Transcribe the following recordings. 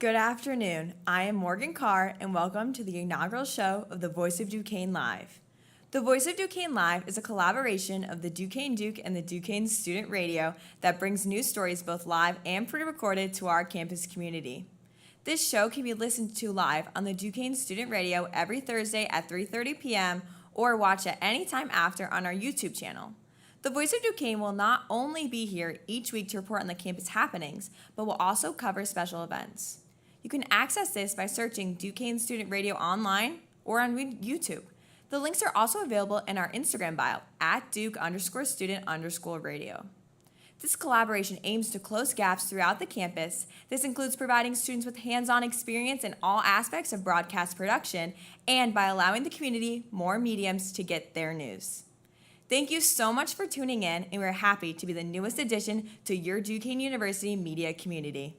Good afternoon. I am Morgan Carr, and welcome to the inaugural show of The Voice of Duquesne Live. The Voice of Duquesne Live is a collaboration of the Duquesne Duke and the Duquesne Student Radio that brings news stories both live and pre-recorded to our campus community. This show can be listened to live on the Duquesne Student Radio every Thursday at 3:30 p.m. or watch at any time after on our YouTube channel. The Voice of Duquesne will not only be here each week to report on the campus happenings, but will also cover special events. You can access this by searching Duquesne Student Radio online or on YouTube. The links are also available in our Instagram bio at Duke_student_radio. This collaboration aims to close gaps throughout the campus. This includes providing students with hands-on experience in all aspects of broadcast production and by allowing the community more mediums to get their news. Thank you so much for tuning in, and we're happy to be the newest addition to your Duquesne University media community.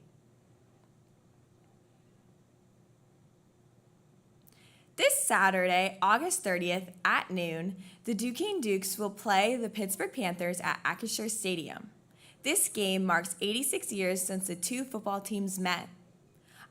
This Saturday, August 30th at noon, the Duquesne Dukes will play the Pittsburgh Panthers at Acrisure Stadium. This game marks 86 years since the two football teams met.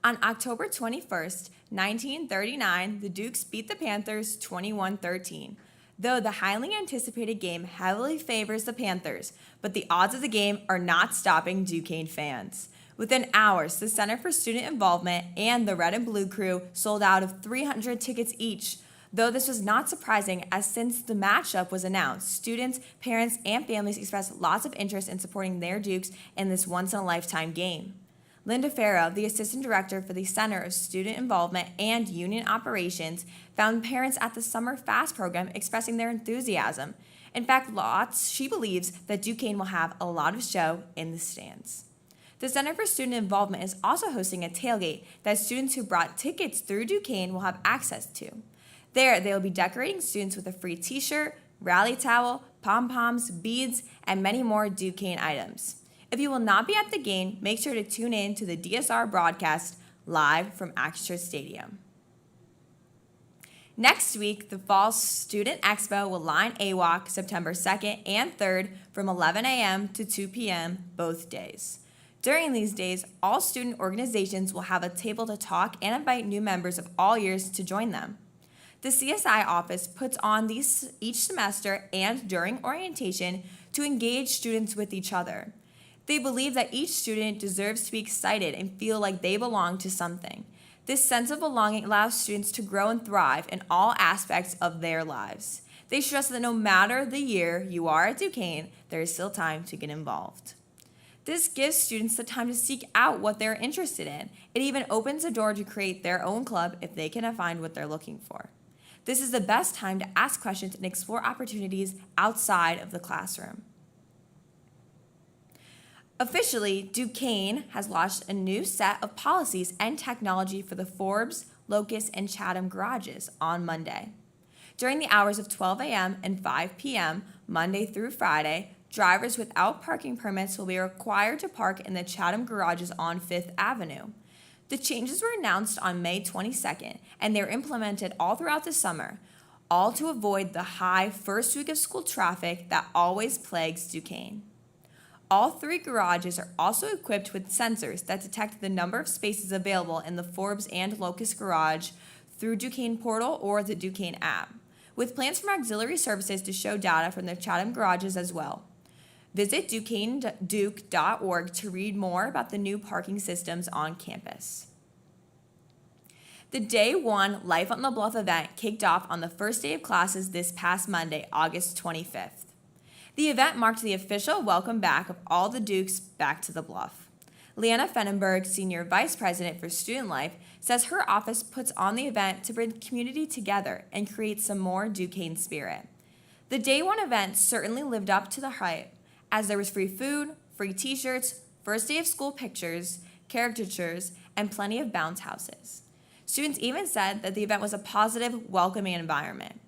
On October 21st, 1939, the Dukes beat the Panthers 21-13. Though the highly anticipated game heavily favors the Panthers, but the odds of the game are not stopping Duquesne fans. Within hours, the Center for Student Involvement and the Red and Blue Crew sold out of 300 tickets each, though this was not surprising as since the matchup was announced, students, parents, and families expressed lots of interest in supporting their Dukes in this once-in-a-lifetime game. Linda Farrow, the Assistant Director for the Center of Student Involvement and Union Operations, found parents at the Summer Fast program expressing their enthusiasm. In fact, she believes that Duquesne will have a lot of show in the stands. The Center for Student Involvement is also hosting a tailgate that students who brought tickets through Duquesne will have access to. There, they will be decorating students with a free t-shirt, rally towel, pom-poms, beads, and many more Duquesne items. If you will not be at the game, make sure to tune in to the DSR broadcast live from Acrisure Stadium. Next week, the Fall Student Expo will line AWOC September 2nd and 3rd from 11 a.m. to 2 p.m. both days. During these days, all student organizations will have a table to talk and invite new members of all years to join them. The CSI office puts on these each semester and during orientation to engage students with each other. They believe that each student deserves to be excited and feel like they belong to something. This sense of belonging allows students to grow and thrive in all aspects of their lives. They stress that no matter the year you are at Duquesne, there is still time to get involved. This gives students the time to seek out what they're interested in. It even opens the door to create their own club if they cannot find what they're looking for. This is the best time to ask questions and explore opportunities outside of the classroom. Officially, Duquesne has launched a new set of policies and technology for the Forbes, Locust, and Chatham garages on Monday. During the hours of 12 a.m. and 5 p.m., Monday through Friday, drivers without parking permits will be required to park in the Chatham garages on 5th Avenue. The changes were announced on May 22nd, and they're implemented all throughout the summer, all to avoid the high first week of school traffic that always plagues Duquesne. All three garages are also equipped with sensors that detect the number of spaces available in the Forbes and Locust garage through Duquesne Portal or the Duquesne app, with plans from auxiliary services to show data from the Chatham garages as well. Visit duquesneduke.org to read more about the new parking systems on campus. The Day 1 Life on the Bluff event kicked off on the first day of classes this past Monday, August 25th. The event marked the official welcome back of all the Dukes back to the Bluff. Leanna Fennenberg, Senior Vice President for Student Life, says her office puts on the event to bring the community together and create some more Duquesne spirit. The Day 1 event certainly lived up to the hype, as there was free food, free t-shirts, first day of school pictures, caricatures, and plenty of bounce houses. Students even said that the event was a positive, welcoming environment.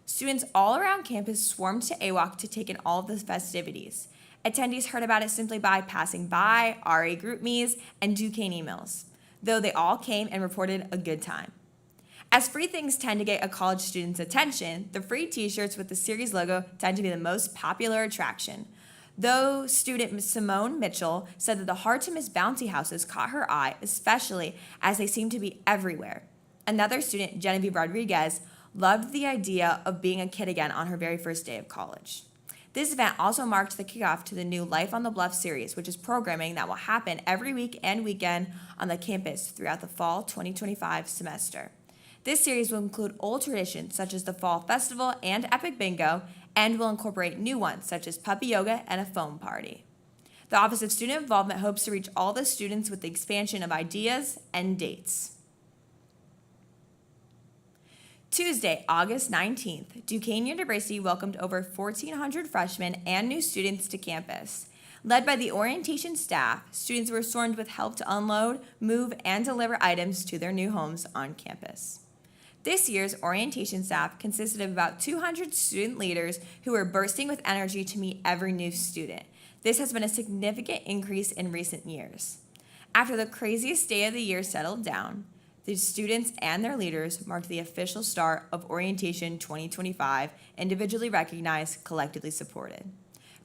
Students all around campus swarmed to AWOC to take in all of the festivities. Attendees heard about it simply by passing by, RA GroupMes, and Duquesne emails, though they all came and reported a good time. As free things tend to get a college student's attention, the free t-shirts with the series logo tend to be the most popular attraction. Though student Simone Mitchell said that the hard-to-miss bouncy houses caught her eye, especially as they seemed to be everywhere. Another student, Genevieve Rodriguez, loved the idea of being a kid again on her very first day of college. This event also marked the kickoff to the new Life on the Bluff series, which is programming that will happen every week and weekend on the campus throughout the fall 2025 semester. This series will include old traditions such as the Fall Festival and Epic Bingo, and will incorporate new ones such as puppy yoga and a foam party. The Office of Student Involvement hopes to reach all the students with the expansion of ideas and dates. Tuesday, August 19th, Duquesne University welcomed over 1,400 freshmen and new students to campus. Led by the orientation staff, students were swarmed with help to unload, move, and deliver items to their new homes on campus. This year's orientation staff consisted of about 200 student leaders who were bursting with energy to meet every new student. This has been a significant increase in recent years. After the craziest day of the year settled down, the students and their leaders marked the official start of Orientation 2025, individually recognized, collectively supported.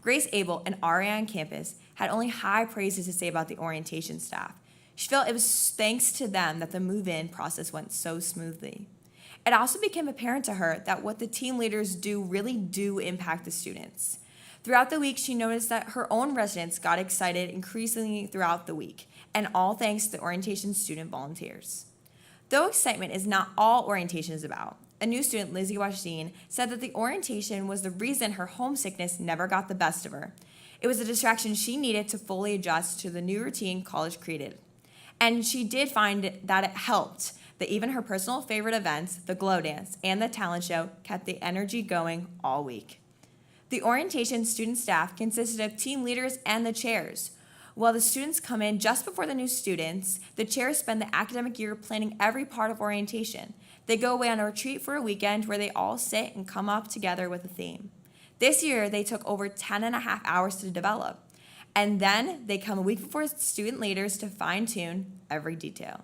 Grace Abel, an RA on campus, had only high praises to say about the orientation staff. She felt it was thanks to them that the move-in process went so smoothly. It also became apparent to her that what the team leaders do really do impact the students. Throughout the week, she noticed that her own residents got excited increasingly throughout the week, and all thanks to the orientation student volunteers. Though excitement is not all orientation is about, a new student, Lizzie Washteen, said that the orientation was the reason her homesickness never got the best of her. It was a distraction she needed to fully adjust to the new routine college created. And she did find that it helped, that even her personal favorite events, the glow dance and the talent show, kept the energy going all week. The orientation student staff consisted of team leaders and the chairs. While the students come in just before the new students, the chairs spend the academic year planning every part of orientation. They go away on a retreat for a weekend where they all sit and come up together with a theme. This year, they took over 10 and a half hours to develop. And then they come a week before student leaders to fine-tune every detail.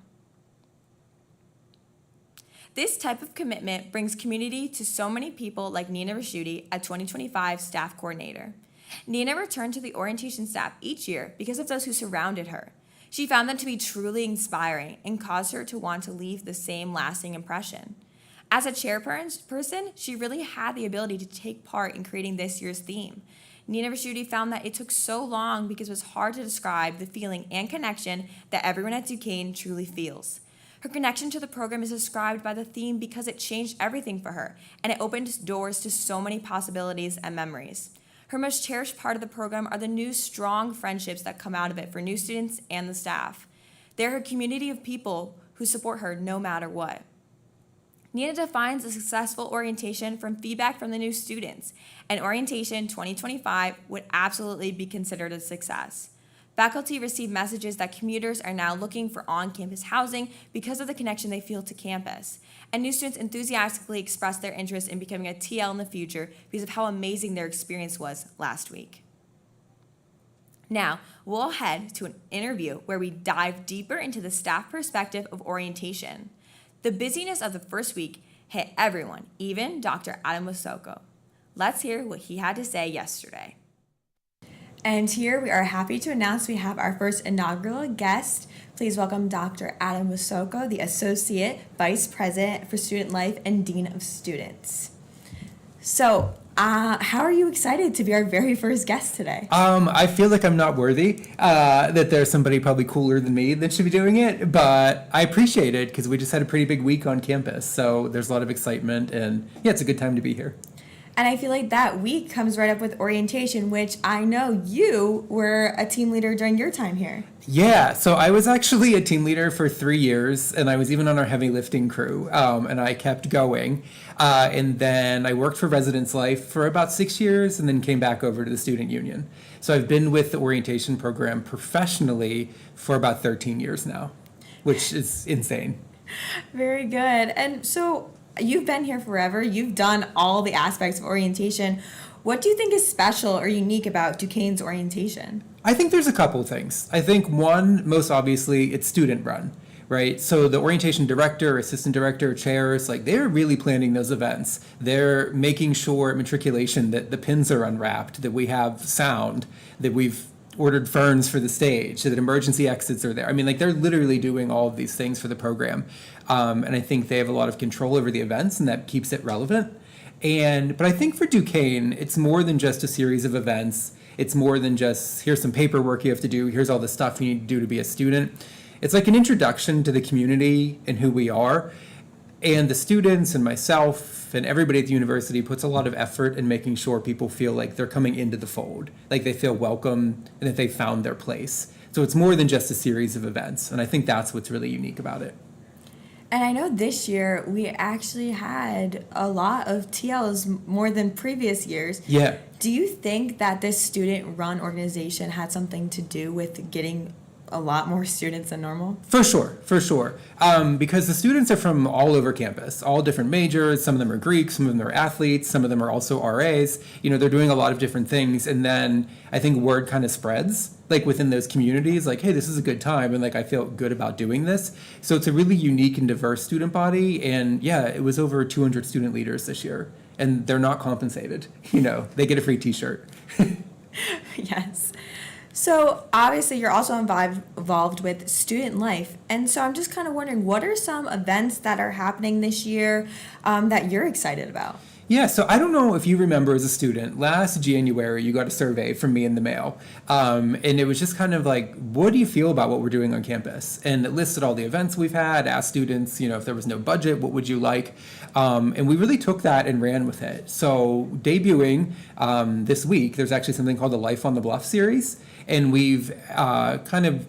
This type of commitment brings community to so many people like Nina Raschuti, a 2025 staff coordinator. Nina returned to the orientation staff each year because of those who surrounded her. She found them to be truly inspiring and caused her to want to leave the same lasting impression. As a chairperson, she really had the ability to take part in creating this year's theme. Nina Raschuti found that it took so long because it was hard to describe the feeling and connection that everyone at Duquesne truly feels. Her connection to the program is described by the theme because it changed everything for her, and it opened doors to so many possibilities and memories. Her most cherished part of the program are the new strong friendships that come out of it for new students and the staff. They're her community of people who support her no matter what. Nina defines a successful orientation from feedback from the new students, and Orientation 2025 would absolutely be considered a success. Faculty received messages that commuters are now looking for on-campus housing because of the connection they feel to campus. And new students enthusiastically expressed their interest in becoming a TL in the future because of how amazing their experience was last week. Now, we'll head to an interview where we dive deeper into the staff perspective of orientation. The busyness of the first week hit everyone, even Dr. Adam Wasoko. Let's hear what he had to say yesterday. And here we are happy to announce we have our first inaugural guest. Please welcome Dr. Adam Wasoko, the Associate Vice President for Student Life and Dean of Students. So, how are you excited to be our very first guest today? I feel like I'm not worthy, that there's somebody probably cooler than me that should be doing it, but I appreciate it because we just had a pretty big week on campus, so there's a lot of excitement, and yeah, it's a good time to be here. And I feel like that week comes right up with orientation, which I know you were a team leader during your time here. Yeah, so I was actually a team leader for 3 years, and I was even on our heavy lifting crew, and I kept going. And then I worked for Residence Life for about 6 years, and then came back over to the student union. So I've been with the orientation program professionally for about 13 years now, which is insane. Very good. And so you've been here forever. You've done all the aspects of orientation. What do you think is special or unique about Duquesne's orientation? I think there's a couple things. I think one, most obviously, it's student run, right? So the orientation director, assistant director, chairs, like they're really planning those events. They're making sure at matriculation that the pins are unwrapped, that we have sound, that we've ordered ferns for the stage, that emergency exits are there. I mean, like they're literally doing all of these things for the program. And I think they have a lot of control over the events, and that keeps it relevant. But I think for Duquesne, it's more than just a series of events. It's more than just, here's some paperwork you have to do, here's all the stuff you need to do to be a student. It's like an introduction to the community and who we are. And the students and myself and everybody at the university puts a lot of effort in making sure people feel like they're coming into the fold, like they feel welcome and that they found their place. So it's more than just a series of events. And I think that's what's really unique about it. And I know this year we actually had a lot of TLs more than previous years. Yeah. Do you think that this student-run organization had something to do with getting a lot more students than normal? For sure. Because the students are from all over campus, all different majors. Some of them are Greek, some of them are athletes, some of them are also RAs. They're doing a lot of different things. And then I think word kind of spreads, like within those communities, like, hey, this is a good time. And like, I feel good about doing this. So it's a really unique and diverse student body. And yeah, it was over 200 student leaders this year. And they're not compensated. They get a free t-shirt. Yes. So obviously you're also involved with student life. And so I'm just kind of wondering, what are some events that are happening this year that you're excited about? Yeah, so I don't know if you remember as a student, last January you got a survey from me in the mail. And it was just kind of like, what do you feel about what we're doing on campus? And it listed all the events we've had, asked students, if there was no budget, what would you like? And we really took that and ran with it. So debuting this week, there's actually something called the Life on the Bluff series. And we've kind of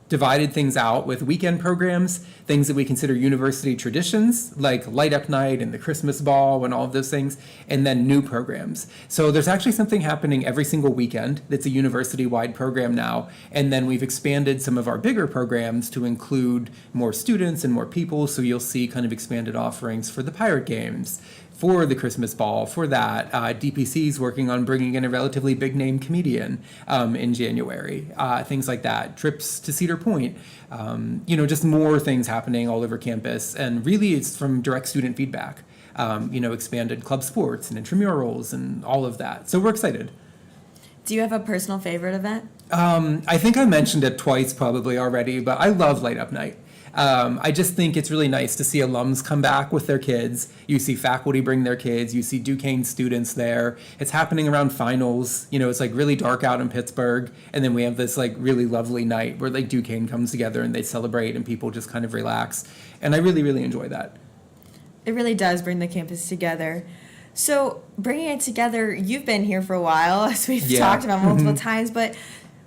divided things out with weekend programs, things that we consider university traditions, like Light Up Night and the Christmas Ball and all of those things, and then new programs. So there's actually something happening every single weekend that's a university-wide program now, and then we've expanded some of our bigger programs to include more students and more people, so you'll see kind of expanded offerings for the Pirate Games, for the Christmas Ball, for that. DPC's working on bringing in a relatively big name comedian in January, things like that. Trips to Cedar Point, just more things happening all over campus. And really it's from direct student feedback, expanded club sports and intramurals and all of that. So we're excited. Do you have a personal favorite event? I think I mentioned it twice probably already, but I love Light Up Night. I just think it's really nice to see alums come back with their kids. You see faculty bring their kids. You see Duquesne students there. It's happening around finals. It's like really dark out in Pittsburgh. And then we have this like really lovely night where like Duquesne comes together and they celebrate and people just kind of relax. And I really, really enjoy that. It really does bring the campus together. So bringing it together, you've been here for a while, as we've talked about multiple times, but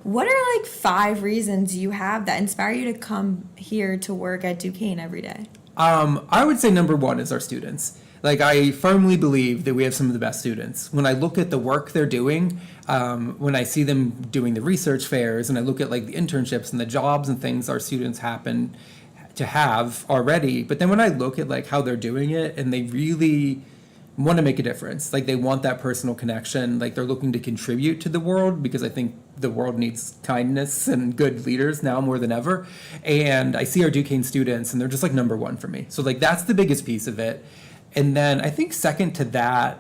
what are like 5 reasons you have that inspire you to come here to work at Duquesne every day? I would say number 1 is our students. Like, I firmly believe that we have some of the best students. When I look at the work they're doing, when I see them doing the research fairs, and I look at like the internships and the jobs and things our students happen to have already, but then when I look at like how they're doing it and they really want to make a difference, like they want that personal connection, like they're looking to contribute to the world, because I think the world needs kindness and good leaders now more than ever. And I see our Duquesne students and they're just like number 1 for me. So like that's the biggest piece of it. And then I think second to that,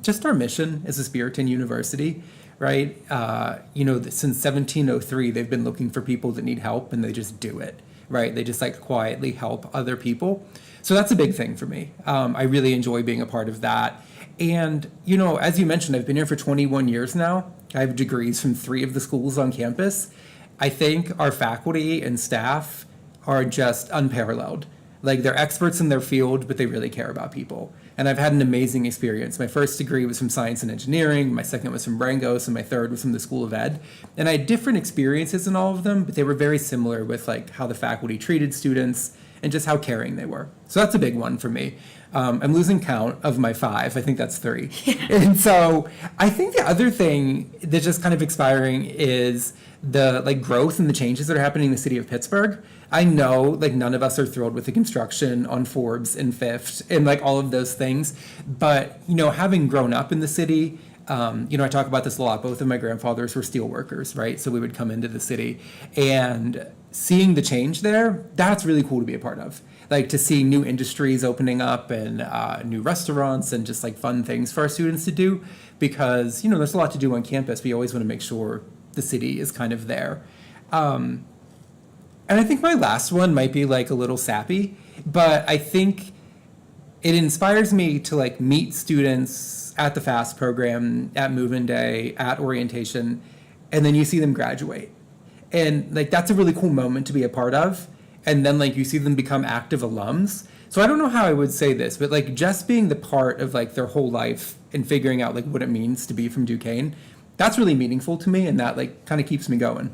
just our mission as a Spiritan University, right? Since 1703, they've been looking for people that need help, and they just do it, right? They just like quietly help other people. So that's a big thing for me. I really enjoy being a part of that. And, as you mentioned, I've been here for 21 years now. I have degrees from 3 of the schools on campus. I think our faculty and staff are just unparalleled. Like, they're experts in their field, but they really care about people. And I've had an amazing experience. My first degree was from science and engineering. My second was from Brangos, and my third was from the School of Ed. And I had different experiences in all of them, but they were very similar with like how the faculty treated students and just how caring they were. So that's a big one for me. I'm losing count of my 5. I think that's 3. And so I think the other thing that's just kind of expiring is the like growth and the changes that are happening in the city of Pittsburgh. I know like none of us are thrilled with the construction on Forbes and Fifth and like all of those things. But, having grown up in the city, I talk about this a lot. Both of my grandfathers were steel workers, right? So we would come into the city, and seeing the change there, that's really cool to be a part of. Like to see new industries opening up and new restaurants and just like fun things for our students to do, because there's a lot to do on campus. We always want to make sure the city is kind of there. And I think my last one might be like a little sappy, but I think it inspires me to like meet students at the FAST program, at Move-In Day, at orientation, and then you see them graduate. And like that's a really cool moment to be a part of. And then like you see them become active alums. So I don't know how I would say this, but like just being the part of like their whole life and figuring out like what it means to be from Duquesne, that's really meaningful to me, and that like kind of keeps me going.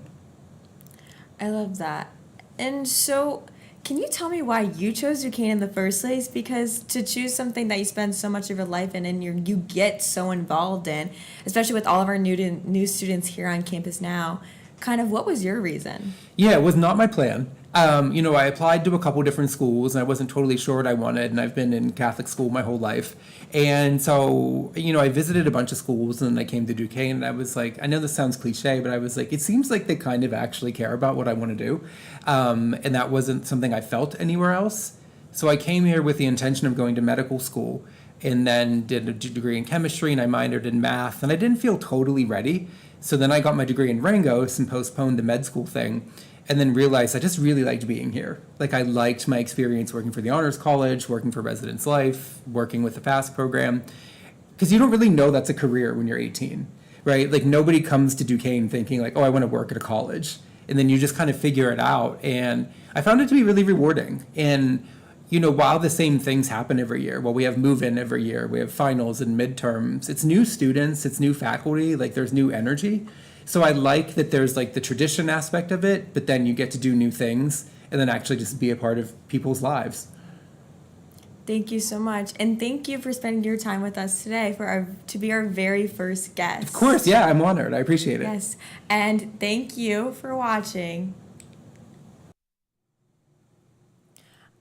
I love that. And so, can you tell me why you chose Duquesne in the first place? Because to choose something that you spend so much of your life in and you get so involved in, especially with all of our new students here on campus now, kind of what was your reason? Yeah, it was not my plan. I applied to a couple different schools and I wasn't totally sure what I wanted, and I've been in Catholic school my whole life. And so, I visited a bunch of schools and I came to Duquesne, and I was like, I know this sounds cliche, but I was like, it seems like they kind of actually care about what I want to do. And that wasn't something I felt anywhere else. So I came here with the intention of going to medical school, and then did a degree in chemistry, and I minored in math, and I didn't feel totally ready. So then I got my degree in Rangos and postponed the med school thing, and then realized I just really liked being here. Like I liked my experience working for the Honors College, working for Residence Life, working with the FAST program, because you don't really know that's a career when you're 18, right? Like nobody comes to Duquesne thinking like, oh, I want to work at a college. And then you just kind of figure it out. And I found it to be really rewarding. And while the same things happen every year, we have move-in every year, we have finals and midterms, it's new students, it's new faculty, like there's new energy. So I like that there's like the tradition aspect of it, but then you get to do new things and then actually just be a part of people's lives. Thank you so much. And thank you for spending your time with us today to be our very first guest. Of course, yeah, I'm honored. I appreciate it. Yes. And thank you for watching.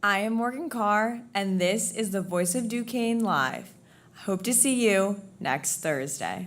I am Morgan Carr, and this is the Voice of Duquesne Live. Hope to see you next Thursday.